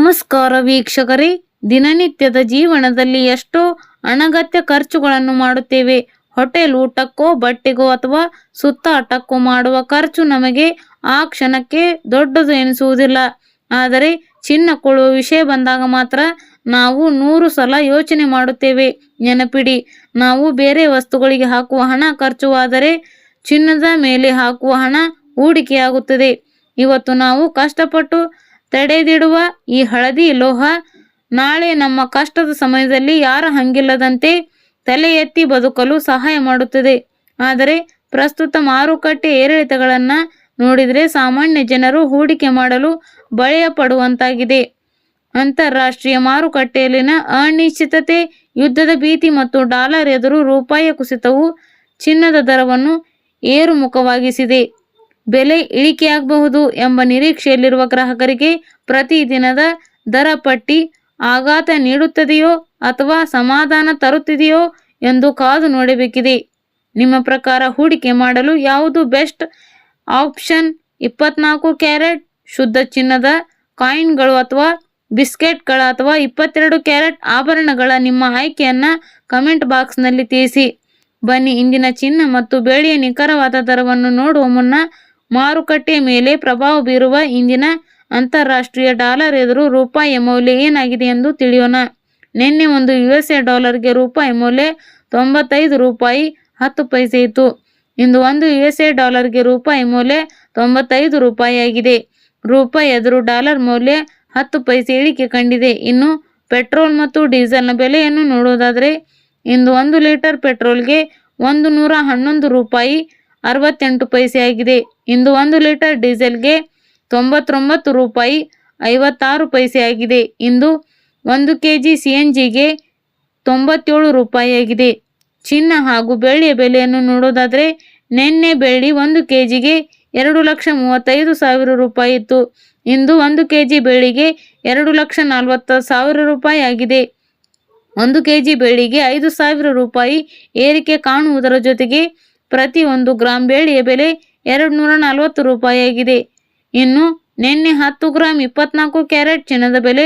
ನಮಸ್ಕಾರ ವೀಕ್ಷಕರೇ. ದಿನನಿತ್ಯದ ಜೀವನದಲ್ಲಿ ಎಷ್ಟೋ ಅನಗತ್ಯ ಖರ್ಚುಗಳನ್ನು ಮಾಡುತ್ತೇವೆ. ಹೋಟೆಲ್ ಊಟಕ್ಕೋ, ಬಟ್ಟೆಗೋ ಅಥವಾ ಸುತ್ತಾಟಕ್ಕೋ ಮಾಡುವ ಖರ್ಚು ನಮಗೆ ಆ ಕ್ಷಣಕ್ಕೆ ದೊಡ್ಡದು ಎನಿಸುವುದಿಲ್ಲ. ಆದರೆ ಚಿನ್ನ ಕೊಳ್ಳುವ ವಿಷಯ ಬಂದಾಗ ಮಾತ್ರ ನಾವು 100 ಸಲ ಯೋಚನೆ ಮಾಡುತ್ತೇವೆ. ನೆನಪಿಡಿ, ನಾವು ಬೇರೆ ವಸ್ತುಗಳಿಗೆ ಹಾಕುವ ಹಣ ಖರ್ಚುವಾದರೆ ಚಿನ್ನದ ಮೇಲೆ ಹಾಕುವ ಹಣ ಹೂಡಿಕೆಯಾಗುತ್ತದೆ. ಇವತ್ತು ನಾವು ಕಷ್ಟಪಟ್ಟು ತಡೆದಿಡುವ ಈ ಹಳದಿ ಲೋಹ ನಾಳೆ ನಮ್ಮ ಕಷ್ಟದ ಸಮಯದಲ್ಲಿ ಯಾರ ಹಂಗಿಲ್ಲದಂತೆ ತಲೆ ಎತ್ತಿ ಬದುಕಲು ಸಹಾಯ ಮಾಡುತ್ತದೆ. ಆದರೆ ಪ್ರಸ್ತುತ ಮಾರುಕಟ್ಟೆ ಏರಿಳಿತಗಳನ್ನು ನೋಡಿದರೆ ಸಾಮಾನ್ಯ ಜನರು ಹೂಡಿಕೆ ಮಾಡಲು ಭಯ ಪಡುವಂತಾಗಿದೆ. ಅಂತಾರಾಷ್ಟ್ರೀಯ ಮಾರುಕಟ್ಟೆಯಲ್ಲಿನ ಅನಿಶ್ಚಿತತೆ, ಯುದ್ಧದ ಭೀತಿ ಮತ್ತು ಡಾಲರ್ ಎದುರು ರೂಪಾಯಿಯ ಕುಸಿತವು ಚಿನ್ನದ ದರವನ್ನು ಏರುಮುಖವಾಗಿಸಿದೆ. ಬೆಲೆ ಇಳಿಕೆಯಾಗಬಹುದು ಎಂಬ ನಿರೀಕ್ಷೆಯಲ್ಲಿರುವ ಗ್ರಾಹಕರಿಗೆ ಪ್ರತಿದಿನದ ದರ ಪಟ್ಟಿ ಆಘಾತ ನೀಡುತ್ತದೆಯೋ ಅಥವಾ ಸಮಾಧಾನ ತರುತ್ತಿದೆಯೋ ಎಂದು ಕಾದು ನೋಡಬೇಕಿದೆ. ನಿಮ್ಮ ಪ್ರಕಾರ ಹೂಡಿಕೆ ಮಾಡಲು ಯಾವುದು ಬೆಸ್ಟ್ ಆಪ್ಷನ್? 24 ಕ್ಯಾರೆಟ್ ಶುದ್ಧ ಚಿನ್ನದ ಕಾಯಿನ್ಗಳು ಅಥವಾ ಬಿಸ್ಕೆಟ್ಗಳ ಅಥವಾ 22 ಕ್ಯಾರೆಟ್ ಆಭರಣಗಳ? ನಿಮ್ಮ ಆಯ್ಕೆಯನ್ನು ಕಮೆಂಟ್ ಬಾಕ್ಸ್ನಲ್ಲಿ ತಿಳಿಸಿ. ಬನ್ನಿ, ಇಂದಿನ ಚಿನ್ನ ಮತ್ತು ಬೆಳ್ಳಿಯ ನಿಖರವಾದ ದರವನ್ನು ನೋಡುವ ಮುನ್ನ ಮಾರುಕಟ್ಟೆಯ ಮೇಲೆ ಪ್ರಭಾವ ಬೀರುವ ಇಂದಿನ ಅಂತಾರಾಷ್ಟ್ರೀಯ ಡಾಲರ್ ಎದುರು ರೂಪಾಯಿಯ ಮೌಲ್ಯ ಏನಾಗಿದೆ ಎಂದು ತಿಳಿಯೋಣ. ನಿನ್ನೆ ಒಂದು USA ಡಾಲರ್ಗೆ ರೂಪಾಯಿ ಮೌಲ್ಯ 95 ರೂಪಾಯಿ 10 ಪೈಸೆ ಇತ್ತು. ಇಂದು ಒಂದು USA ಡಾಲರ್ಗೆ ರೂಪಾಯಿ ಮೌಲ್ಯ 95 ರೂಪಾಯಿಯಾಗಿದೆ. ರೂಪಾಯಿ ಎದುರು ಡಾಲರ್ ಮೌಲ್ಯ 10 ಪೈಸೆ ಇಳಿಕೆ ಕಂಡಿದೆ. ಇನ್ನು ಪೆಟ್ರೋಲ್ ಮತ್ತು ಡೀಸೆಲ್ನ ಬೆಲೆಯನ್ನು ನೋಡುವುದಾದರೆ ಇಂದು 1 ಲೀಟರ್ ಪೆಟ್ರೋಲ್ಗೆ 111 ರೂಪಾಯಿ 68 ಪೈಸೆ ಆಗಿದೆ. ಇಂದು 1 ಲೀಟರ್ ಡೀಸೆಲ್ಗೆ 99 ರೂಪಾಯಿ 56 ಪೈಸೆ ಆಗಿದೆ. ಇಂದು 1 kg CNGಗೆ 97 ರೂಪಾಯಿಯಾಗಿದೆ. ಚಿನ್ನ ಹಾಗೂ ಬೆಳ್ಳಿಯ ಬೆಲೆಯನ್ನು ನೋಡೋದಾದರೆ ನಿನ್ನೆ ಬೆಳ್ಳಿ 1 kgಗೆ 2,35,000 ರೂಪಾಯಿ ಇತ್ತು. ಇಂದು 1 kg ಬೆಳ್ಳಿಗೆ 2,40,000 ರೂಪಾಯಿ ಆಗಿದೆ. 1 kg ಬೆಳ್ಳಿಗೆ 5,000 ರೂಪಾಯಿ ಏರಿಕೆ ಕಾಣುವುದರ ಜೊತೆಗೆ ಪ್ರತಿ 1 ಗ್ರಾಂ ಬೆಳ್ಳಿಯ ಬೆಲೆ 240 ರೂಪಾಯಿಯಾಗಿದೆ. ಇನ್ನು ನಿನ್ನೆ 10 ಗ್ರಾಂ 24 ಕ್ಯಾರೆಟ್ ಚಿನ್ನದ ಬೆಲೆ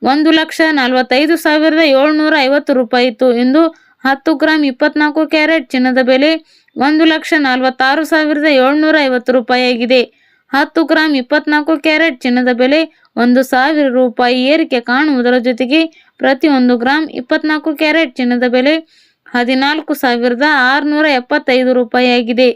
1,45,750 ರೂಪಾಯಿ ಇತ್ತು. ಇಂದು 10 ಗ್ರಾಂ 24 ಕ್ಯಾರೆಟ್ ಚಿನ್ನದ ಬೆಲೆ 1,46,750 ರೂಪಾಯಿಯಾಗಿದೆ. 10 ಗ್ರಾಂ 24 ಕ್ಯಾರೆಟ್ ಚಿನ್ನದ ಬೆಲೆ 1,000 ರೂಪಾಯಿ ಏರಿಕೆ ಕಾಣುವುದರ ಜೊತೆಗೆ ಪ್ರತಿ 1 ಗ್ರಾಂ 24 ಕ್ಯಾರೆಟ್ ಚಿನ್ನದ ಬೆಲೆ 14,675 ರೂಪಾಯಿಯಾಗಿದೆ.